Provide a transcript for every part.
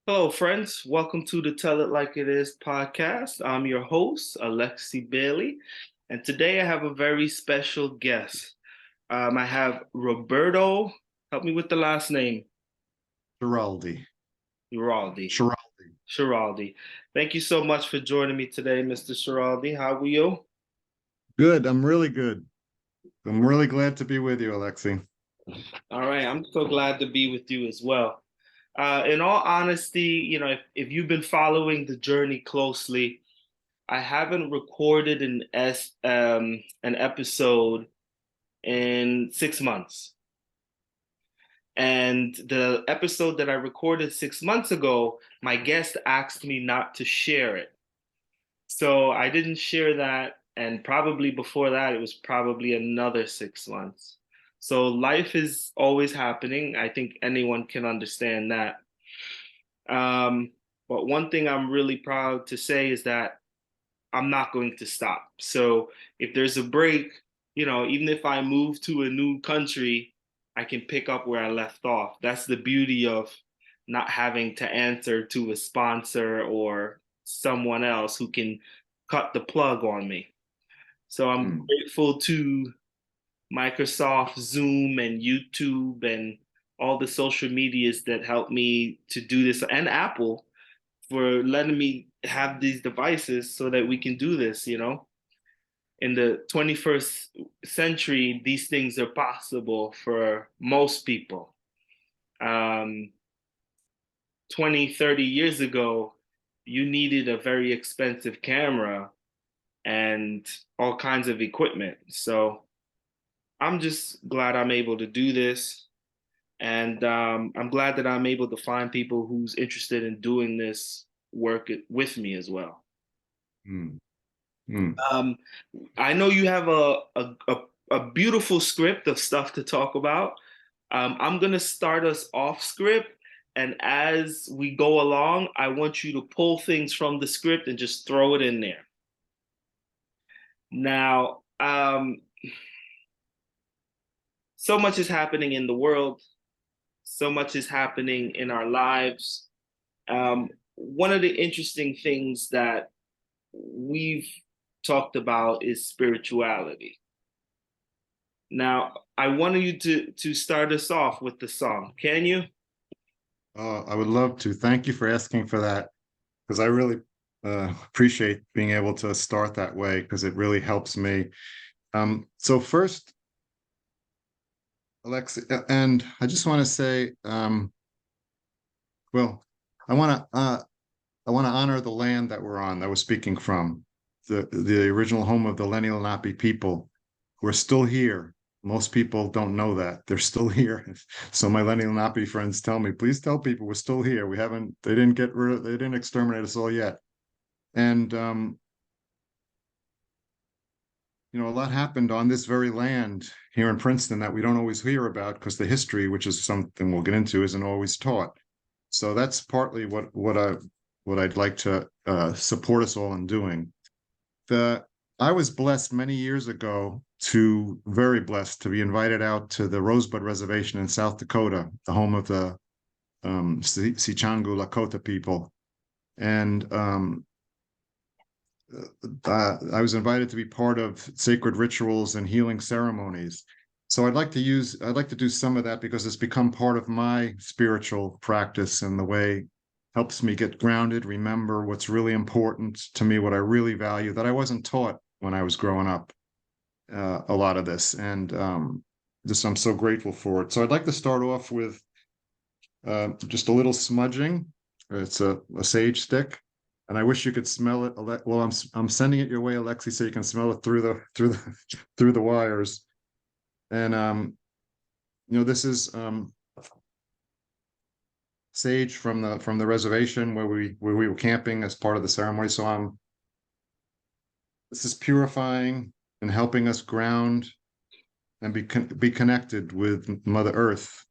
Hello, friends. Welcome to the Tell It Like It Is podcast. I'm your host, Alexi Bailey, and today I have a very special guest. I have Roberto. Help me with the last name. Giraldi. Giraldi. Giraldi. Giraldi. Thank you so much for joining me today, Mr. Giraldi. How are you? Good. I'm really good. I'm really glad to be with you, Alexi. All right. I'm so glad to be with you as well. In all honesty, if you've been following the journey closely, I haven't recorded an episode in 6 months. And the episode that I recorded 6 months ago, my guest asked me not to share it. So I didn't share that. And probably before that, it was probably another 6 months. So life is always happening. I think anyone can understand that. Um, but one thing I'm really proud to say is that I'm not going to stop. So if there's a break, even if I move to a new country, I can pick up where I left off. That's the beauty of not having to answer to a sponsor or someone else who can cut the plug on me. So I'm grateful to Microsoft, Zoom, and YouTube, and all the social medias that help me to do this, and Apple for letting me have these devices so that we can do this. In the 21st century, these things are possible for most people. 20, 30 years ago, you needed a very expensive camera and all kinds of equipment. So I'm just glad I'm able to do this. And I'm glad that I'm able to find people who's interested in doing this work with me as well. Mm. Mm. Um, I know you have a beautiful script of stuff to talk about. I'm gonna start us off script, and as we go along, I want you to pull things from the script and just throw it in there. Now, so much is happening in the world, so much is happening in our lives. One of the interesting things that we've talked about is spirituality. Now, I wanted you to start us off with the song. Can you? I would love to. Thank you for asking for that, because I really appreciate being able to start that way, because it really helps me. So first, Alexi, and I just want to say, well, I want to honor the land that we're on, that we're speaking from, the original home of the Lenni Lenape people, who are still here. Most people don't know that they're still here. So my Lenni Lenape friends tell me, please tell people we're still here. They didn't exterminate us all yet. And a lot happened on this very land here in Princeton that we don't always hear about, because the history, which is something we'll get into, isn't always taught. So that's partly what I'd like to support us all in doing. I was blessed many years ago, very blessed, to be invited out to the Rosebud Reservation in South Dakota, the home of the Sichangu Lakota people. And I was invited to be part of sacred rituals and healing ceremonies. So I'd like to do some of that, because it's become part of my spiritual practice, and the way helps me get grounded, remember what's really important to me, what I really value, that I wasn't taught when I was growing up, a lot of this. And I'm so grateful for it. So I'd like to start off with just a little smudging. It's a sage stick. And I wish you could smell it. Well, I'm sending it your way, Alexi, so you can smell it through the wires. And this is sage from the reservation where we were camping as part of the ceremony. So this is purifying and helping us ground and be connected with Mother Earth,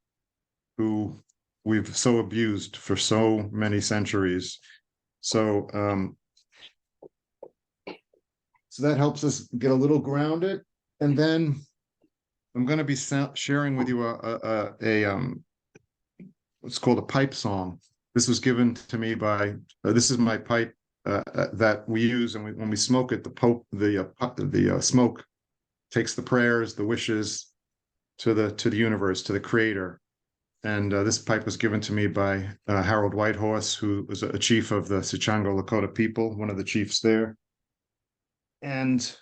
who we've so abused for so many centuries. So that helps us get a little grounded. And then I'm going to be sharing with you what's called a pipe song. This was given to me by, this is my pipe that we use, and when we smoke it, the Pope, the smoke takes the prayers, the wishes to the universe, to the Creator. And this pipe was given to me by Harold Whitehorse, who was a chief of the Sichango Lakota people, one of the chiefs there. And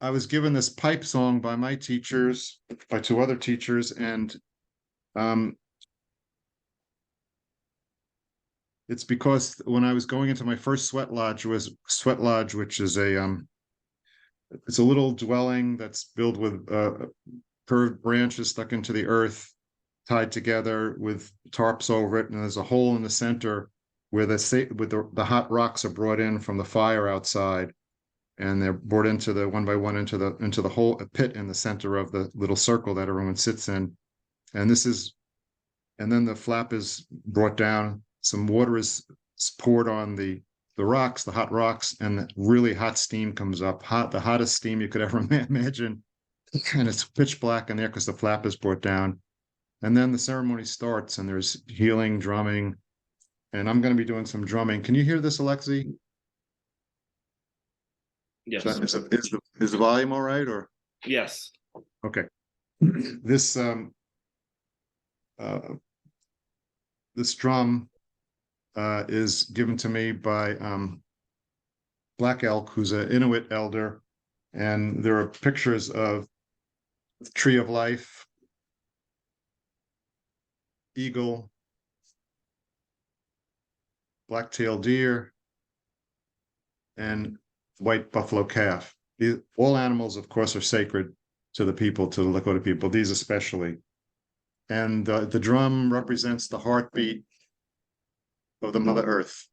I was given this pipe song by my teachers, by two other teachers, and um, it's because when I was going into my first sweat lodge, which is it's a little dwelling that's built with curved branches stuck into the earth, tied together with tarps over it, and there's a hole in the center where the hot rocks are brought in from the fire outside, and they're brought into the one by one into the hole, a pit in the center of the little circle that everyone sits in. And then the flap is brought down, some water is poured on the rocks, the hot rocks, and really hot steam comes up, the hottest steam you could ever imagine. And it's pitch black in there because the flap is brought down. And then the ceremony starts, and there's healing, drumming, and I'm going to be doing some drumming. Can you hear this, Alexi? Yes. Is the volume all right, or? Yes. Okay. This this drum is given to me by Black Elk, who's an Inuit elder, and there are pictures of the Tree of Life, eagle, black-tailed deer, and white buffalo calf. All animals, of course, are sacred to the people, to the Lakota people, these especially. And the drum represents the heartbeat of the Mother Earth.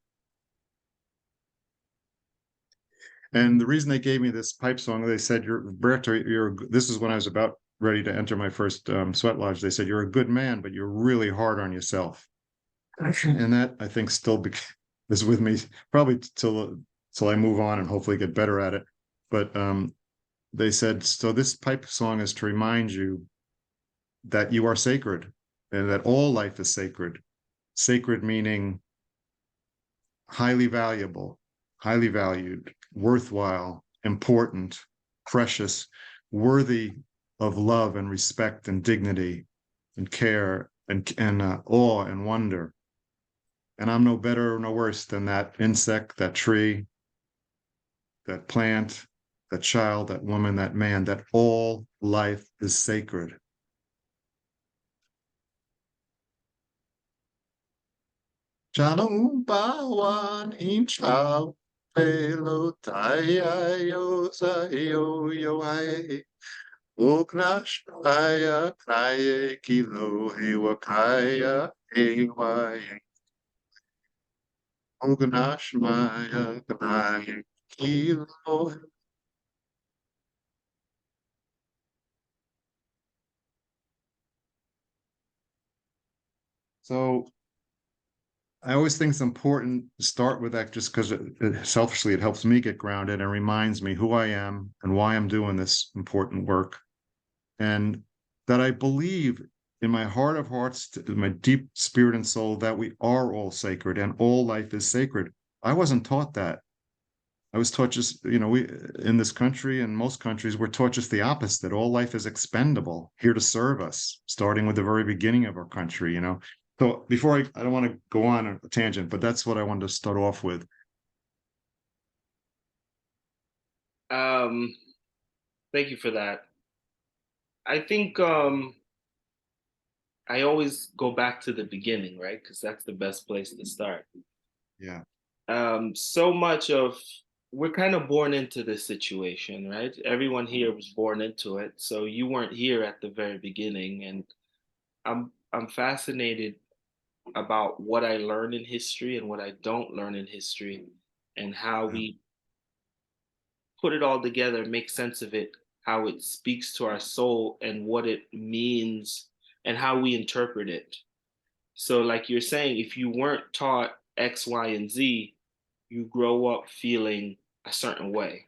And the reason they gave me this pipe song, they said, Roberto, this is when I was about ready to enter my first sweat lodge. They said, you're a good man, but you're really hard on yourself. And that, I think, still is with me probably till I move on and hopefully get better at it. But they said, so this pipe song is to remind you that you are sacred and that all life is sacred. Sacred meaning highly valuable, highly valued, worthwhile, important, precious, worthy of love and respect and dignity and care and awe and wonder. And I'm no better or no worse than that insect, that tree, that plant, that child, that woman, that man, that all life is sacred. Shalom bawan in chao pelo taya yo sa yo yo ai uknash aya kaya kilo hewa kaya hewa uknash maya kaya kilo. So I always think it's important to start with that just because selfishly it helps me get grounded and reminds me who I am and why I'm doing this important work. And that I believe in my heart of hearts, in my deep spirit and soul, that we are all sacred and all life is sacred. I wasn't taught that. I was taught just, we in this country and most countries, we're taught just the opposite. All life is expendable, here to serve us, starting with the very beginning of our country. So before I don't want to go on a tangent, but that's what I wanted to start off with. Thank you for that. I think I always go back to the beginning, right? Because that's the best place to start. Yeah. So much of we're kind of born into this situation, right? Everyone here was born into it. So you weren't here at the very beginning, and I'm fascinated about what I learned in history and what I don't learn in history, and how Yeah. we put it all together, make sense of it, how it speaks to our soul and what it means and how we interpret it. So, like you're saying, if you weren't taught X, Y, and Z, you grow up feeling a certain way.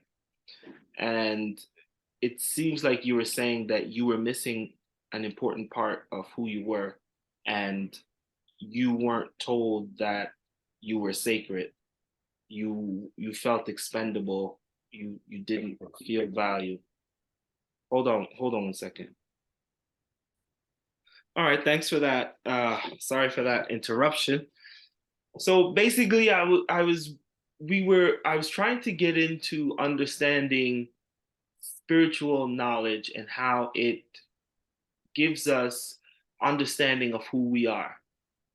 And it seems like you were saying that you were missing an important part of who you were. And you weren't told that you were sacred. You felt expendable. You didn't feel value. Hold on 1 second. All right, thanks for that. Sorry for that interruption. So basically, I was trying to get into understanding spiritual knowledge and how it gives us understanding of who we are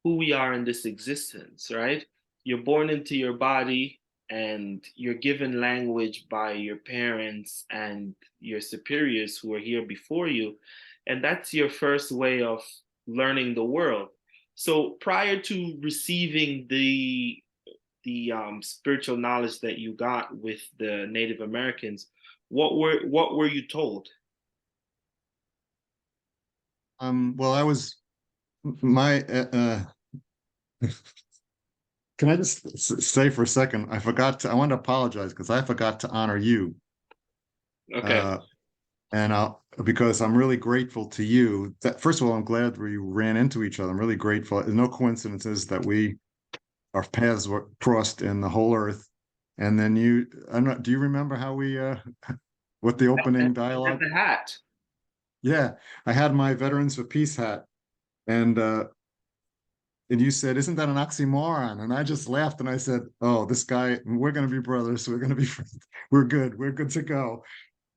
in this existence, right? You're born into your body and you're given language by your parents and your superiors who are here before you. And that's your first way of learning the world. So prior to receiving the spiritual knowledge that you got with the Native Americans, what were you told? Well, I was my can I just say for a second, I want to apologize because I forgot to honor you. Okay. Uh, and I'll because I'm really grateful to you. That first of all, I'm glad we ran into each other. I'm really grateful. There's no coincidences that our paths were crossed in the whole earth. And then I'm not, do you remember how what the opening At dialogue? the hat. Yeah, I had my Veterans for Peace hat, and you said, "Isn't that an oxymoron?" And I just laughed and I said, "Oh, this guy, we're going to be brothers. We're going to be friends. We're good. We're good to go."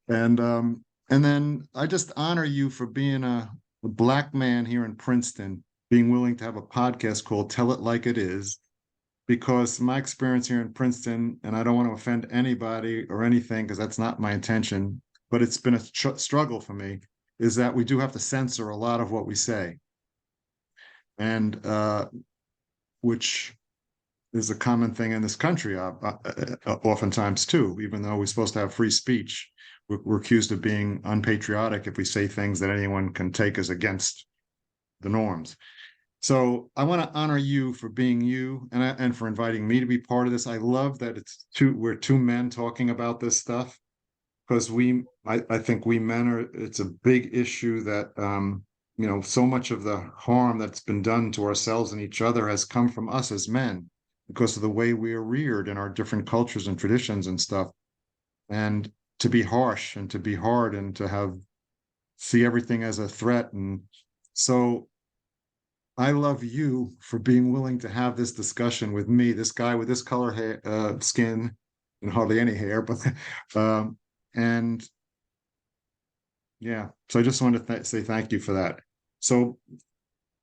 And then I just honor you for being a Black man here in Princeton, being willing to have a podcast called "Tell It Like It Is," because my experience here in Princeton, and I don't want to offend anybody or anything because that's not my intention, but it's been a struggle for me, is that we do have to censor a lot of what we say, and which is a common thing in this country, oftentimes too. Even though we're supposed to have free speech, we're accused of being unpatriotic if we say things that anyone can take as against the norms. So I want to honor you for being you, and for inviting me to be part of this. I love that we're two men talking about this stuff, because I think we men it's a big issue that so much of the harm that's been done to ourselves and each other has come from us as men because of the way we are reared in our different cultures and traditions and stuff. And to be harsh and to be hard and to see everything as a threat. And so I love you for being willing to have this discussion with me, this guy with this color skin and hardly any hair, but and yeah. So I just wanted to say thank you for that. So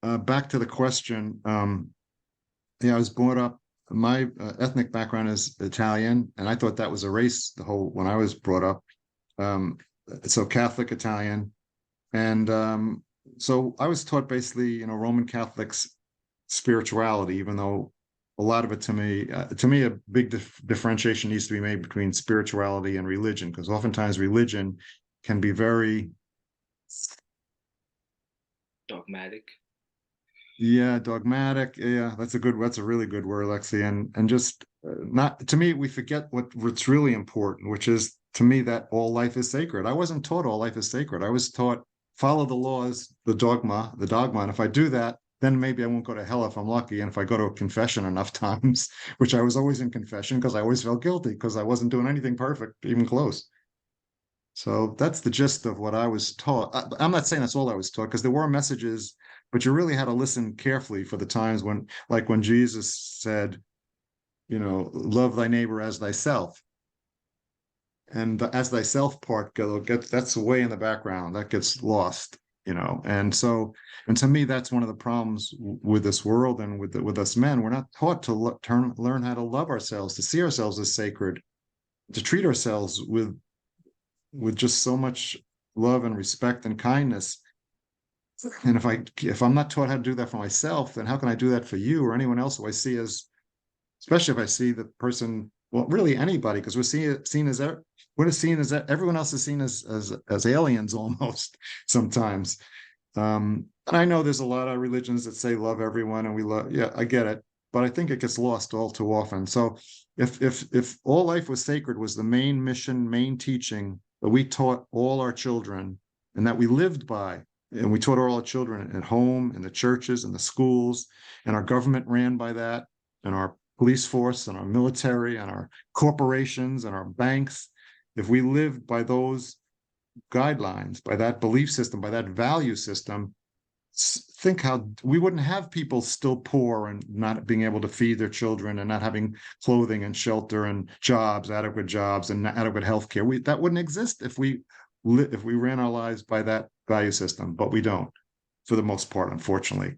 back to the question. Yeah, I was brought up. My ethnic background is Italian, and I thought that was a race when I was brought up. Um, so Catholic Italian, and so I was taught basically, Roman Catholics spirituality, even though a lot of it to me, a big differentiation needs to be made between spirituality and religion, because oftentimes religion can be very Dogmatic. yeah, dogmatic. Yeah, that's a really good word, Lexi. And just not to me, we forget what's really important, which is to me that all life is sacred. I wasn't taught all life is sacred. I was taught follow the laws, the dogma. And if I do that, then maybe I won't go to hell if I'm lucky. And if I go to a confession enough times, which I was always in confession because I always felt guilty because I wasn't doing anything perfect, even close. So that's the gist of what I was taught. I'm not saying that's all I was taught, because there were messages, but you really had to listen carefully for the times when Jesus said, love thy neighbor as thyself. And the as thyself part that's way in the background. That gets lost, And so, and to me, that's one of the problems with this world and with us men. We're not taught to learn how to love ourselves, to see ourselves as sacred, to treat ourselves with just so much love and respect and kindness. And if I'm not taught how to do that for myself, then how can I do that for you or anyone else who I see especially if I see the person, well, really anybody, because we're seen as everyone else is seen as aliens almost sometimes. And I know there's a lot of religions that say love everyone and we love, yeah, I get it, but I think it gets lost all too often. So if all life was sacred was the main mission, main teaching that we taught all our children and that we lived by, And we taught all our children at home, in the churches, in the schools, and our government ran by that, and our police force, and our military, and our corporations, and our banks. If we lived by those guidelines, by that belief system, by that value system, think how we wouldn't have people still poor and not being able to feed their children and not having clothing and shelter and jobs, adequate jobs and adequate health care. That wouldn't exist if we ran our lives by that value system, but we don't for the most part, unfortunately.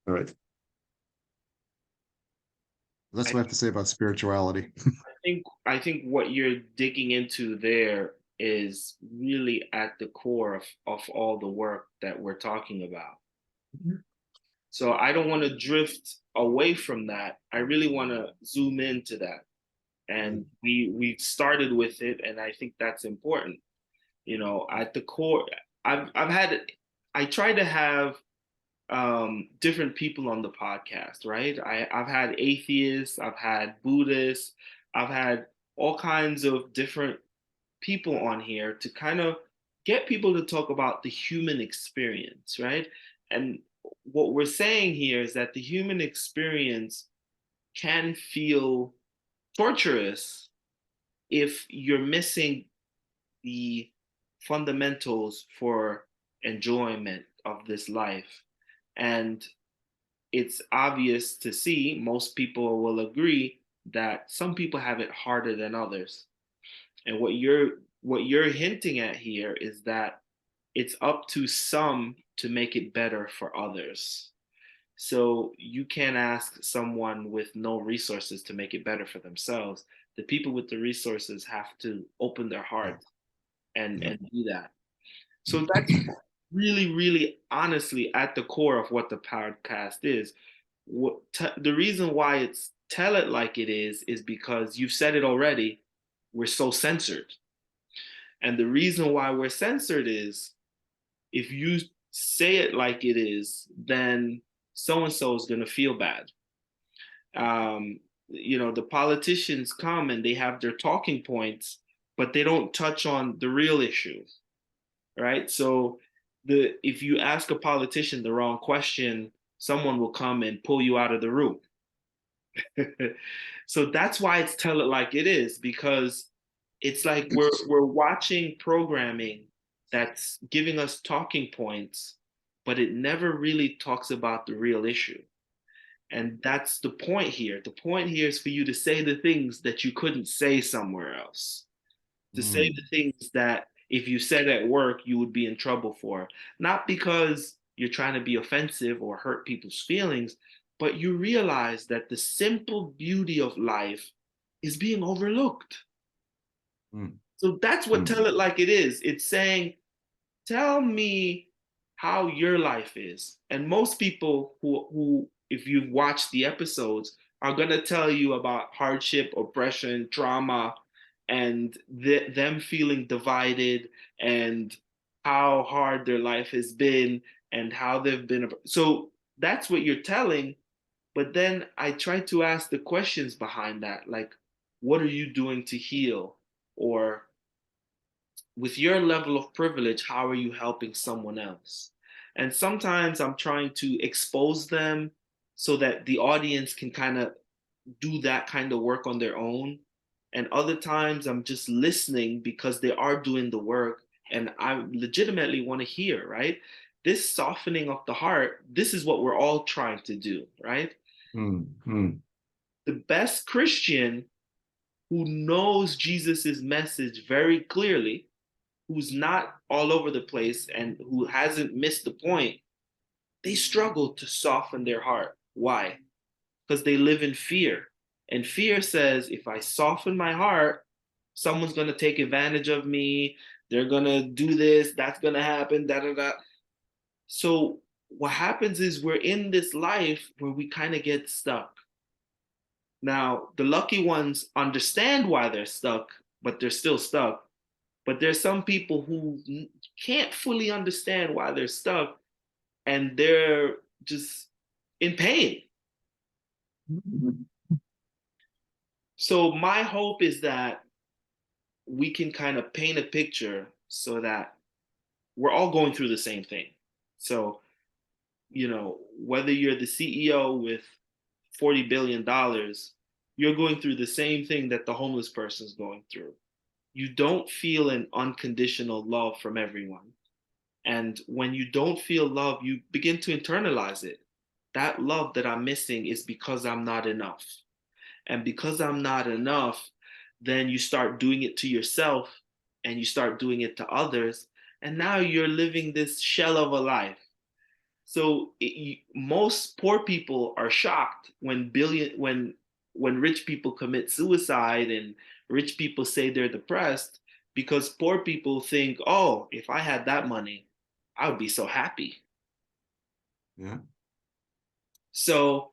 All right. That's I, what I have to say about spirituality. I think what you're digging into there is really at the core of all the work that we're talking about. So I don't want to drift away from that. I really want to zoom into that. And we started with it, and I think that's important. You know, at the core, I've had I try to have different people on the podcast, right? I've had atheists, I've had Buddhists, I've had all kinds of different people on here to kind of get people to talk about the human experience, right? And what we're saying here is that the human experience can feel torturous if you're missing the fundamentals for enjoyment of this life. And it's obvious to see, most people will agree that some people have it harder than others. And what you're hinting at here is that it's up to some to make it better for others. So you can't ask someone with no resources to make it better for themselves. The people with the resources have to open their Yeah. hearts and Yeah. do that. So that's really, really honestly at the core of what the podcast is. The reason why it's tell it like it is because you've said it already. We're so censored. And the reason why we're censored is if you say it like it is, then so and so is going to feel bad. The politicians come and they have their talking points, but they don't touch on the real issue, right? So if you ask a politician the wrong question, someone will come and pull you out of the room. So that's why it's tell it like it is, because it's like we're watching programming that's giving us talking points, but it never really talks about the real issue. And that's the point here. The point here is for you to say the things that you couldn't say somewhere else, to say Mm, the things that if you said at work, you would be in trouble for. Not because you're trying to be offensive or hurt people's feelings, but you realize that the simple beauty of life is being overlooked. mm, So that's what mm, tell it like it is. It's saying, tell me how your life is. And most people who if you've watched the episodes, are going to tell you about hardship, oppression, trauma, and them feeling divided, and how hard their life has been, and how they've been. So that's what you're telling. But then I try to ask the questions behind that, like, what are you doing to heal? Or with your level of privilege, how are you helping someone else? And sometimes I'm trying to expose them so that the audience can kind of do that kind of work on their own. And other times I'm just listening because they are doing the work and I legitimately want to hear, right? This softening of the heart, this is what we're all trying to do, right? mm, mm, The best Christian who knows Jesus's message very clearly, who's not all over the place and who hasn't missed the point, they struggle to soften their heart. Why? Because they live in fear. And fear says, if I soften my heart, someone's going to take advantage of me. They're going to do this. That's going to happen. Da, da, da. So what happens is we're in this life where we kind of get stuck. Now, the lucky ones understand why they're stuck, but they're still stuck. But there's some people who can't fully understand why they're stuck and they're just in pain. mm, So my hope is that we can kind of paint a picture so that we're all going through the same thing. So, whether you're the CEO with $40 billion, you're going through the same thing that the homeless person's going through. You don't feel an unconditional love from everyone. And when you don't feel love, you begin to internalize it. That love that I'm missing is because I'm not enough. And because I'm not enough, then you start doing it to yourself and you start doing it to others. And now you're living this shell of a life. So most poor people are shocked when rich people commit suicide and rich people say they're depressed, because poor people think, oh, if I had that money, I would be so happy. Yeah. So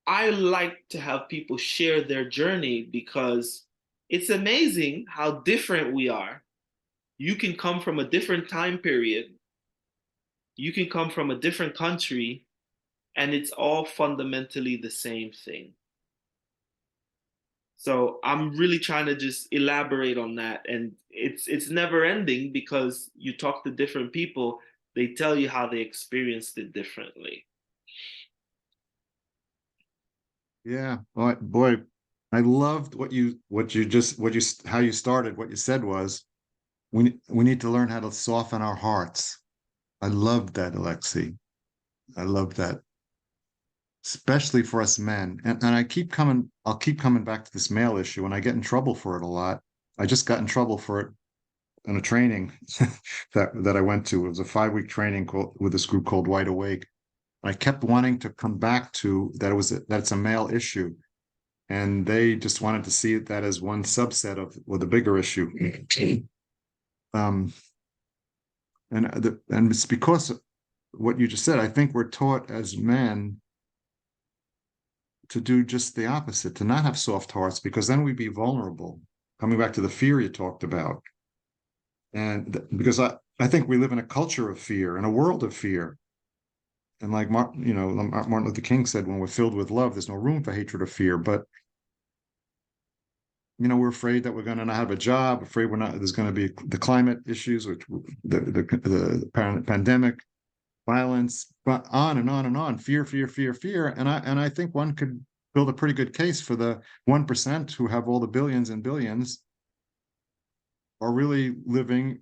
I like to have people share their journey because it's amazing how different we are. You can come from a different time period, you can come from a different country, and it's all fundamentally the same thing. So I'm really trying to just elaborate on that, and it's never ending because you talk to different people, they tell you how they experienced it differently. Yeah. Boy, I loved how you started. What you said was we need to learn how to soften our hearts. I loved that, Alexei. I love that, especially for us men. And I'll keep coming back to this male issue, and I get in trouble for it a lot. I just got in trouble for it in a training that I went to. It was a 5-week training with this group called Wide Awake. I kept wanting to come back to that it's a male issue. And they just wanted to see that as one subset of with a bigger issue. um, and it's because of what you just said. I think we're taught as men to do just the opposite, to not have soft hearts, because then we'd be vulnerable. Coming back to the fear you talked about, and because I think we live in a culture of fear, in a world of fear. And like Martin Luther King said, when we're filled with love, there's no room for hatred or fear. But we're afraid that we're going to not have a job, afraid there's going to be the climate issues, which the pandemic, violence, but on and on and on, fear, fear, fear, fear. And I think one could build a pretty good case for the 1% who have all the billions and billions are really living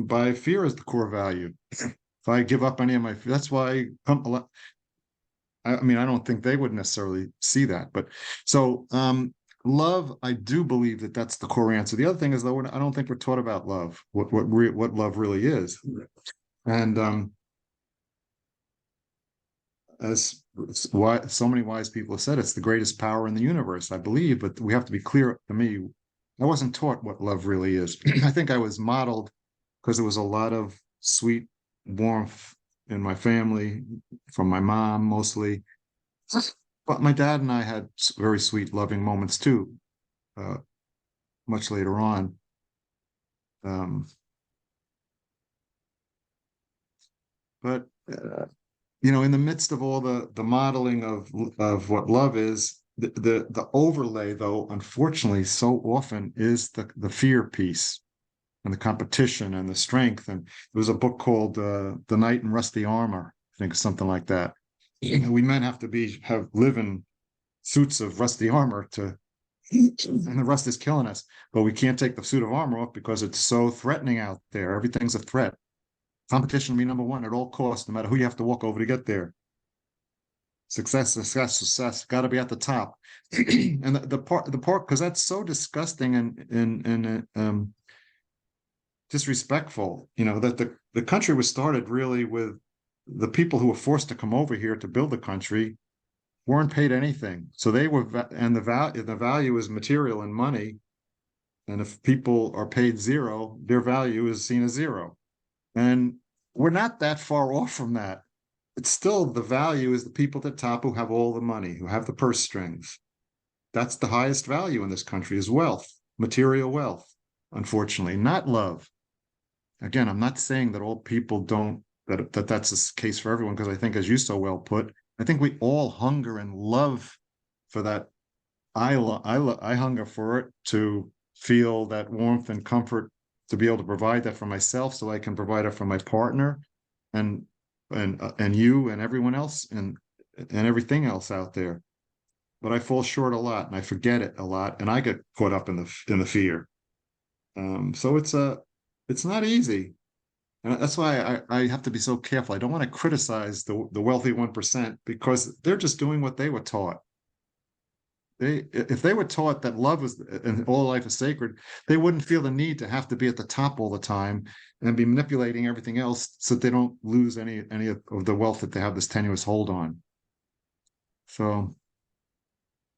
by fear as the core value. If I give up any of my, that's why I mean, I don't think they would necessarily see that, but so love, I do believe that that's the core answer. The other thing is, though, I don't think we're taught about love, what love really is, and as why so many wise people have said, it's the greatest power in the universe, I believe. But we have to be clear. To me, I wasn't taught what love really is. I think I was modeled because there was a lot of sweet warmth in my family from my mom mostly. But my dad and I had very sweet, loving moments too, uh, much later on. Um, but in the midst of all the modeling of what love is, the overlay, though, unfortunately, so often is the fear piece and the competition and the strength. And there was a book called "The Knight in Rusty Armor," I think, something like that. We men have to live in suits of rusty armor and the rust is killing us. But we can't take the suit of armor off because it's so threatening out there. Everything's a threat. Competition will be number one at all costs, no matter who you have to walk over to get there. Success, success, success. Got to be at the top. And the part, because that's so disgusting and disrespectful. That the country was started really with the people who were forced to come over here to build the country weren't paid anything. So they were, and the value is material and money. And if people are paid zero, their value is seen as zero. And we're not that far off from that. It's still the value is the people at the top who have all the money, who have the purse strings. That's the highest value in this country is wealth, material wealth, unfortunately, not love. Again, I'm not saying that all people don't, that's the case for everyone, because I think, as you so well put, I think we all hunger and love for that. I hunger for it, to feel that warmth and comfort, to be able to provide that for myself so I can provide it for my partner. And and you and everyone else and everything else out there. But I fall short a lot, and I forget it a lot, and I get caught up in the fear. So it's not easy, and that's why I have to be so careful. I don't want to criticize the wealthy 1% because they're just doing what they were taught. If they were taught that love is and all life is sacred, they wouldn't feel the need to have to be at the top all the time and be manipulating everything else so that they don't lose any of the wealth that they have this tenuous hold on. So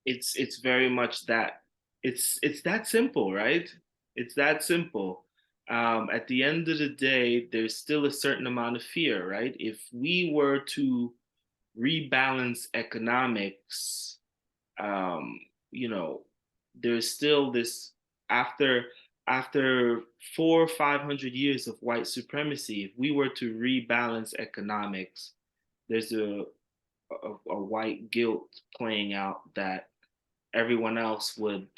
It's very much that. It's that simple, right? It's that simple. At the end of the day, there's still a certain amount of fear, right? If we were to rebalance economics, um, you know, there's still this after after 400 or 500 years of white supremacy. If we were to rebalance economics, there's a white guilt playing out that everyone else would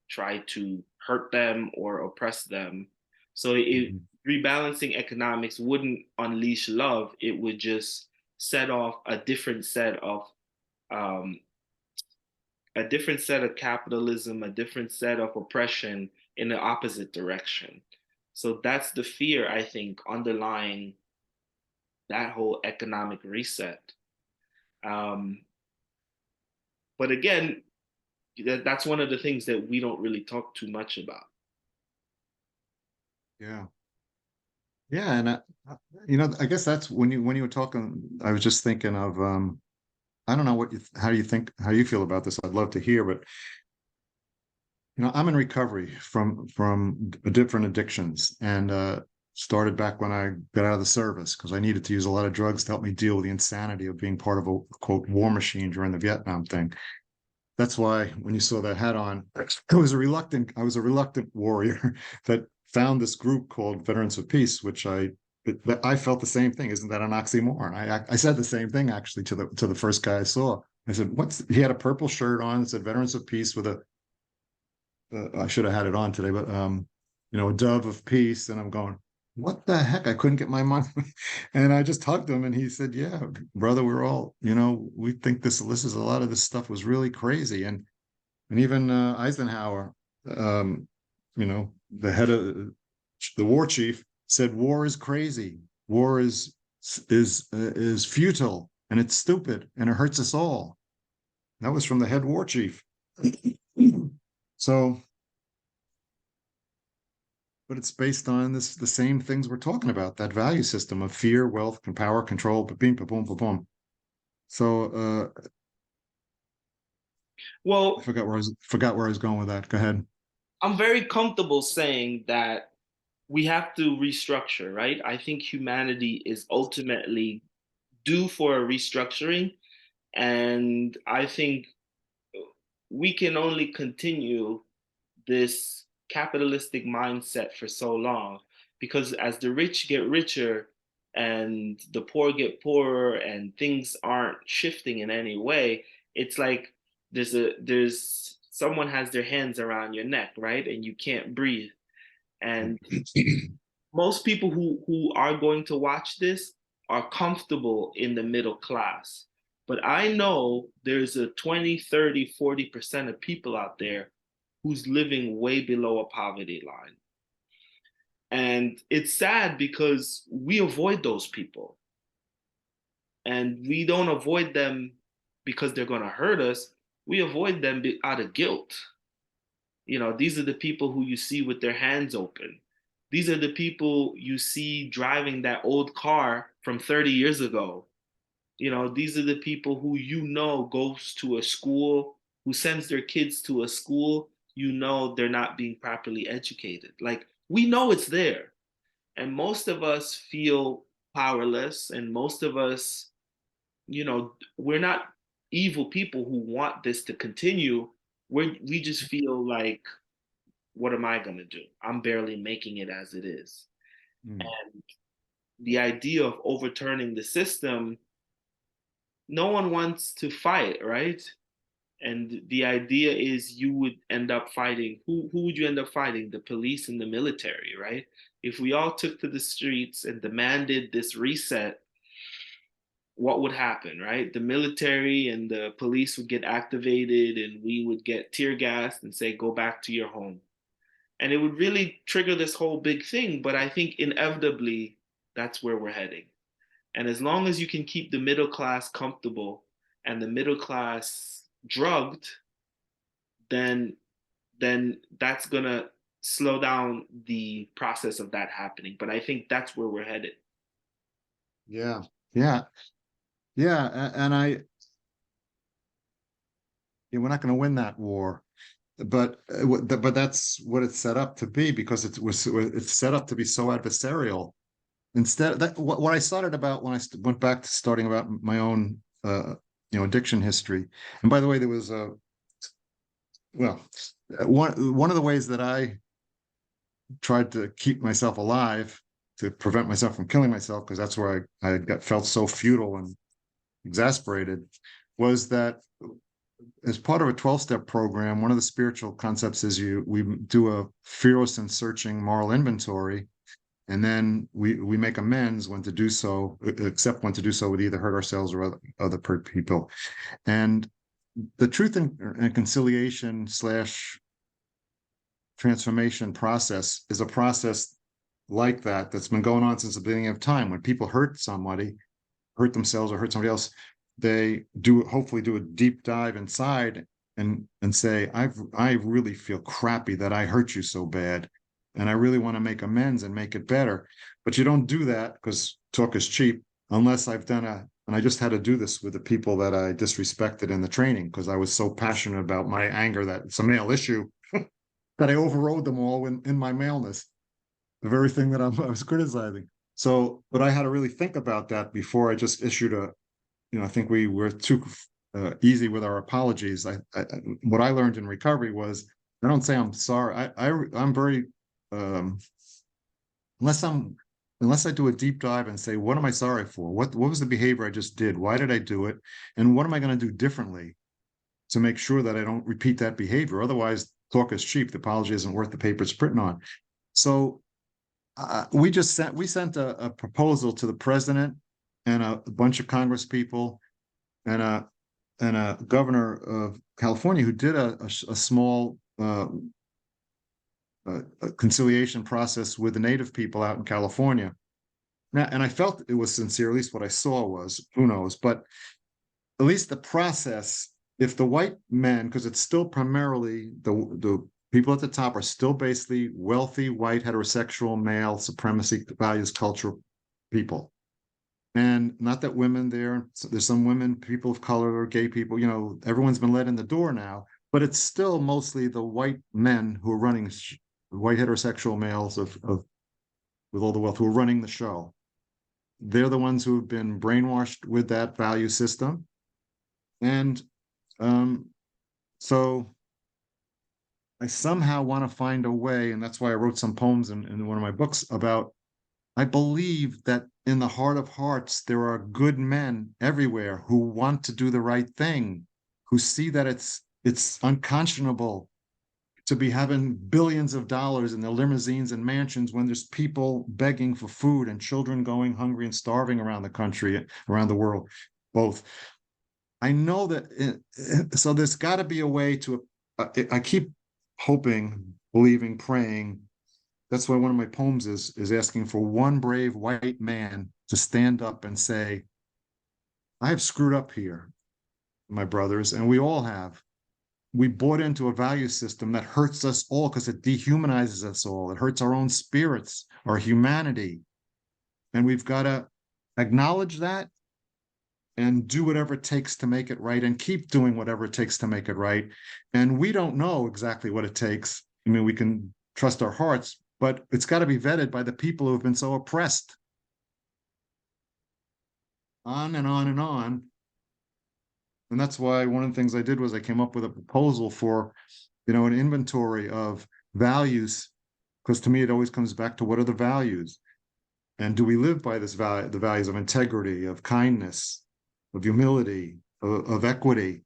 try to hurt them or oppress them. So rebalancing economics wouldn't unleash love. It would just set off um, a different set of capitalism, a different set of oppression in the opposite direction. So that's the fear, I think, underlying that whole economic reset. Um, but again, that's one of the things that we don't really talk too much about. yeah, yeah, and I guess that's when you were talking, I was just thinking of I don't know how you feel about this. I'd love to hear, but I'm in recovery from different addictions, and started back when I got out of the service because I needed to use a lot of drugs to help me deal with the insanity of being part of a quote war machine during the Vietnam thing. That's why when you saw that hat on, I was a reluctant warrior that found this group called Veterans of Peace, which I felt the same thing. Isn't that an oxymoron? I said the same thing actually to the first guy I saw. I said, "What's?" He had a purple shirt on. It said Veterans of Peace with a I should have had it on today, but a dove of peace. And I'm going, what the heck? I couldn't get my mind. And I just hugged him and he said, yeah, brother, we're all, we think this is a lot of this stuff was really crazy. And even Eisenhower, um, the head of the war chief said, war is crazy. War is futile and it's stupid and it hurts us all. That was from the head war chief. So, but it's based on the same things we're talking about, that value system of fear, wealth, and power, control, boom, boom, boom, boom. So I Well, forgot where I was going with that. Go ahead. I'm very comfortable saying that we have to restructure, right? I think humanity is ultimately due for a restructuring. And I think we can only continue this capitalistic mindset for so long because as the rich get richer and the poor get poorer and things aren't shifting in any way, it's like there's someone has their hands around your neck, right? And you can't breathe. And most people who are going to watch this are comfortable in the middle class. But I know there's a 20, 30, 40% of people out there who's living way below a poverty line. And it's sad because we avoid those people. And we don't avoid them because they're going to hurt us. We avoid them out of guilt. These are the people who you see with their hands open. These are the people you see driving that old car from 30 years ago. These are the people who goes to a school, who sends their kids to a school, they're not being properly educated. Like we know it's there. And most of us feel powerless, and most of us, we're not evil people who want this to continue. We just feel like, what am I going to do? I'm barely making it as it is. Mm. And the idea of overturning the system, no one wants to fight, right? And the idea is you would end up fighting. Who would you end up fighting? The police and the military, right? If we all took to the streets and demanded this reset, what would happen, right? The military and the police would get activated and we would get tear gassed and say, go back to your home. And it would really trigger this whole big thing. But I think inevitably that's where we're heading. And as long as you can keep the middle class comfortable and the middle class drugged, then that's gonna slow down the process of that happening. But I think that's where we're headed. Yeah, yeah, yeah. And we're not going to win that war, but that's what it's set up to be, because it's set up to be so adversarial. Instead, that what I started about when I went back to starting about my own addiction history. And by the way, there was a well, one of the ways that I tried to keep myself alive, to prevent myself from killing myself, because that's where I felt so futile and exasperated, was that as part of a 12-step program, one of the spiritual concepts is we do a fearless and searching moral inventory, and then we make amends when to do so, except when to do so would either hurt ourselves or other people. And the truth and conciliation / transformation process is a process like that's been going on since the beginning of time. When people hurt somebody, hurt themselves or hurt somebody else, they hopefully do a deep dive inside and say, I really feel crappy that I hurt you so bad, and I really want to make amends and make it better. But you don't do that, because talk is cheap, unless and I just had to do this with the people that I disrespected in the training, because I was so passionate about my anger that it's a male issue that I overrode them all in my maleness, the very thing that I was criticizing. So, but I had to really think about that before I just issued I think we were too easy with our apologies. What I learned in recovery was, I don't say I'm sorry. I'm very unless I do a deep dive and say, what am I sorry for? What was the behavior I just did? Why did I do it? And what am I going to do differently to make sure that I don't repeat that behavior? Otherwise, talk is cheap. The apology isn't worth the paper it's written on. So we sent a proposal to the president and a bunch of Congress people and a governor of California, who did a small conciliation process with the native people out in California. Now, and I felt it was sincere. At least what I saw was, who knows, but at least the process. If the white men, because it's still primarily the people at the top are still basically wealthy, white, heterosexual, male, supremacy values, culture people. And not that women there's some women, people of color, or gay people, everyone's been let in the door now, but it's still mostly the white men who are running, white heterosexual males with all the wealth, who are running the show. They're the ones who have been brainwashed with that value system. And so I somehow want to find a way, and that's why I wrote some poems in one of my books about, I believe that in the heart of hearts, there are good men everywhere who want to do the right thing, who see that it's unconscionable to be having billions of dollars in the limousines and mansions when there's people begging for food and children going hungry and starving around the country, around the world, both. I know that, so there's got to be a way to, I keep hoping, believing, praying. That's why one of my poems is asking for one brave white man to stand up and say, I have screwed up here, my brothers, and we all have. We bought into a value system that hurts us all because it dehumanizes us all. It hurts our own spirits, our humanity. And we've got to acknowledge that and do whatever it takes to make it right, and keep doing whatever it takes to make it right. And we don't know exactly what it takes. I mean, we can trust our hearts, but it's got to be vetted by the people who have been so oppressed. On and on and on. And that's why one of the things I did was I came up with a proposal for, an inventory of values, because to me, it always comes back to, what are the values? And do we live by the values of integrity, of kindness, of humility, of equity?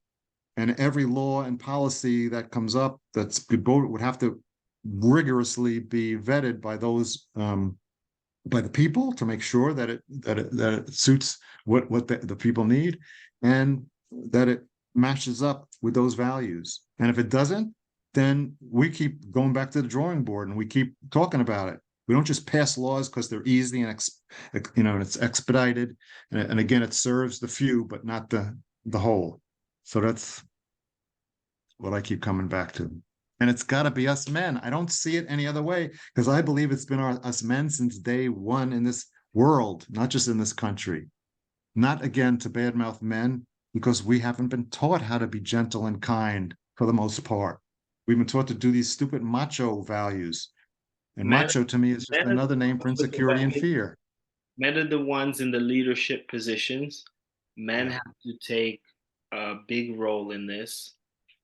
And every law and policy that comes up would have to rigorously be vetted by those by the people to make sure that it suits what the people need, and that it matches up with those values. And if it doesn't, then we keep going back to the drawing board and we keep talking about it. We don't just pass laws because they're easy and and it's expedited, and again, it serves the few but not the whole. So that's what I keep coming back to. And it's got to be us men. I don't see it any other way, because I believe it's been us men since day one in this world, not just in this country. Not again to badmouth men, because we haven't been taught how to be gentle and kind for the most part. We've been taught to do these stupid macho values. And Men, macho to me is just men are the another name for ones with the insecurity and weapons. fear. Men are the ones in the leadership positions. Men Yeah. have to take a big role in this.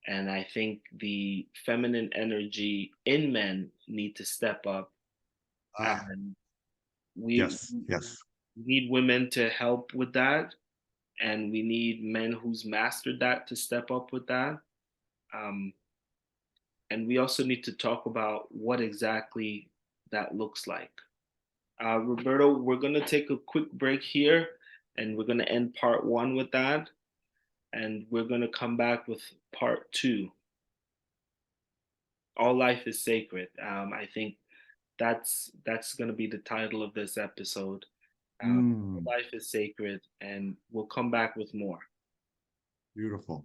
And I think the feminine energy in men need to step up. Ah, And we yes, yes. need women to help with that. And we need men who's mastered that to step up with that. Um, and we also need to talk about what exactly that looks like. Roberto, we're going to take a quick break here and we're going to end part one with that. And we're going to come back with part two. All life is sacred. I think that's going to be the title of this episode. All Mm, life is sacred, and we'll come back with more. beautiful.